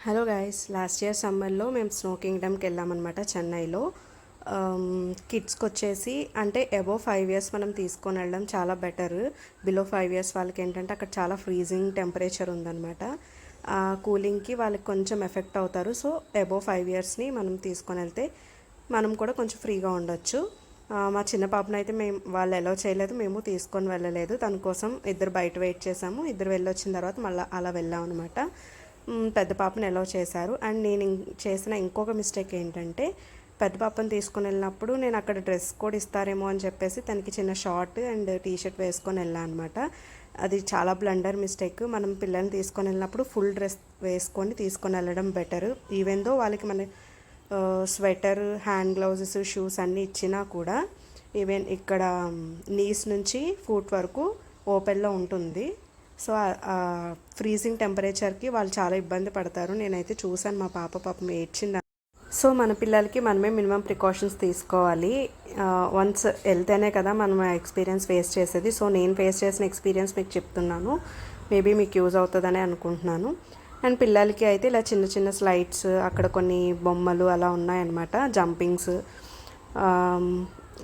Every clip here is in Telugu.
హలో గైస్, లాస్ట్ ఇయర్ సమ్మర్లో మేము స్నో కింగ్డమ్కి వెళ్ళామన్నమాట చెన్నైలో. కిడ్స్కి వచ్చేసి అంటే అబోవ్ 5 ఇయర్స్ మనం తీసుకొని వెళ్ళడం చాలా బెటర్. బిలో 5 ఇయర్స్ వాళ్ళకి ఏంటంటే అక్కడ చాలా ఫ్రీజింగ్ టెంపరేచర్ ఉందన్నమాట. కూలింగ్కి వాళ్ళకి కొంచెం ఎఫెక్ట్ అవుతారు. సో అబోవ్ 5 ఇయర్స్ని మనం తీసుకొని వెళ్తే మనం కూడా కొంచెం ఫ్రీగా ఉండొచ్చు. మా చిన్న పాపనైతే మేము వాళ్ళు ఎలా చేయలేదు, మేము తీసుకొని వెళ్ళలేదు. తన కోసం ఇద్దరు బయట వెయిట్ చేసాము. ఇద్దరు వెళ్ళొచ్చిన తర్వాత మళ్ళీ అలా వెళ్ళాం అనమాట. పెద్ద పాపను ఎలా చేశారు. అండ్ నేను చేసిన ఇంకొక మిస్టేక్ ఏంటంటే, పెద్ద పాపను తీసుకొని వెళ్ళినప్పుడు నేను అక్కడ డ్రెస్ కోడ్ ఇస్తారేమో అని చెప్పేసి తనకి చిన్న షార్ట్ అండ్ టీషర్ట్ వేసుకొని వెళ్ళాను అనమాట. అది చాలా బ్లండర్ మిస్టేక్. మనం పిల్లల్ని తీసుకొని వెళ్ళినప్పుడు ఫుల్ డ్రెస్ వేసుకొని తీసుకొని వెళ్ళడం బెటర్. ఈవెన్ దో వాళ్ళకి మన స్వెటర్, హ్యాండ్ గ్లౌజెస్, షూస్ అన్నీ ఇచ్చినా కూడా ఈవెన్ ఇక్కడ నీస్ నుంచి ఫుట్ వరకు ఓపెన్లో ఉంటుంది. సో ఫ్రీజింగ్ టెంపరేచర్కి వాళ్ళు చాలా ఇబ్బంది పడతారు. నేనైతే చూశాను, మా పాపం ఏడ్చింది. సో మన పిల్లలకి మనమే మినిమం ప్రికాషన్స్ తీసుకోవాలి. వన్స్ వెళ్తేనే కదా మనం ఎక్స్పీరియన్స్ ఫేస్ చేసేది. సో నేను ఫేస్ చేసిన ఎక్స్పీరియన్స్ మీకు చెప్తున్నాను. మేబీ మీకు యూజ్ అవుతుందని అనుకుంటున్నాను. అండ్ పిల్లలకి అయితే ఇలా చిన్న చిన్న స్లైడ్స్, అక్కడ కొన్ని బొమ్మలు అలా ఉన్నాయన్నమాట, జంపింగ్స్.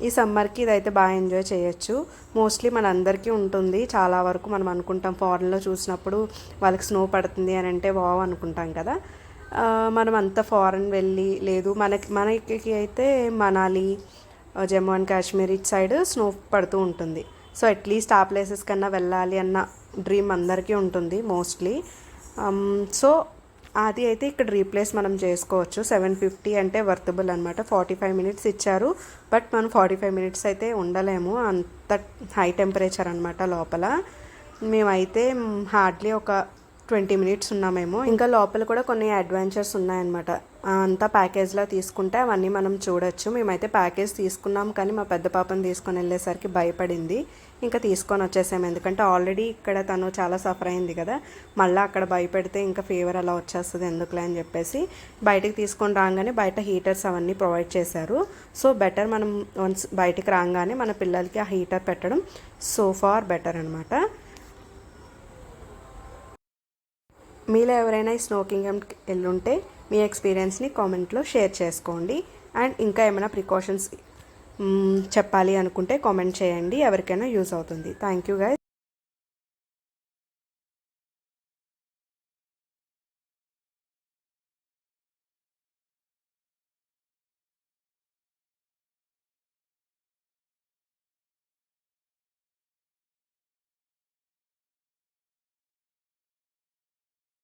ఈ సమ్మర్కి ఇదైతే బాగా ఎంజాయ్ చేయొచ్చు. మోస్ట్లీ మన అందరికీ ఉంటుంది. చాలా వరకు మనం అనుకుంటాం, ఫారెన్లో చూసినప్పుడు వాళ్ళకి స్నో పడుతుంది అని అంటే వావ్ అనుకుంటాం కదా. మనం అంత ఫారెన్ వెళ్ళి లేదు, మనకి అయితే మనాలి, జమ్మూ అండ్ కాశ్మీర్ ఇటు సైడ్ స్నో పడుతూ ఉంటుంది. సో అట్లీస్ట్ ఆ ప్లేసెస్ కన్నా వెళ్ళాలి అన్న డ్రీమ్ అందరికీ ఉంటుంది మోస్ట్లీ. సో అది అయితే ఇక్కడ రీప్లేస్ మనం చేసుకోవచ్చు. 750 అంటే వర్తబుల్ అనమాట. 45 మినిట్స్ ఇచ్చారు, బట్ మనం 45 మినిట్స్ అయితే ఉండలేము, అంత హై టెంపరేచర్ అనమాట లోపల. మేమైతే హార్డ్లీ ఒక 20 మినిట్స్ ఉన్నామేమో. ఇంకా లోపల కూడా కొన్ని అడ్వెంచర్స్ ఉన్నాయన్నమాట. అంతా ప్యాకేజ్లో తీసుకుంటే అవన్నీ మనం చూడొచ్చు. మేమైతే ప్యాకేజ్ తీసుకున్నాం, కానీ మా పెద్ద పాపను తీసుకొని వెళ్ళేసరికి భయపడింది. ఇంకా తీసుకొని వచ్చేసాము, ఎందుకంటే ఆల్రెడీ ఇక్కడ తను చాలా సఫర్ అయింది కదా. మళ్ళీ అక్కడ భయపెడితే ఇంకా ఫీవర్ అలా వచ్చేస్తుంది ఎందుకులే అని చెప్పేసి బయటికి తీసుకొని రాగానే బయట హీటర్స్ అవన్నీ ప్రొవైడ్ చేశారు. సో బెటర్ మనం వన్స్ బయటికి రాగానే మన పిల్లలకి ఆ హీటర్ పెట్టడం సో ఫార్ బెటర్ అనమాట. మీలో ఎవరైనా ఈ స్నో కింగ్డమ్కి వెళ్ళుంటే మీ ఎక్స్పీరియన్స్ని కామెంట్లో షేర్ చేసుకోండి. అండ్ ఇంకా ఏమైనా ప్రికాషన్స్ చెప్పాలి అనుకుంటే కామెంట్ చేయండి, ఎవరికైనా యూజ్ అవుతుంది. Thank you guys.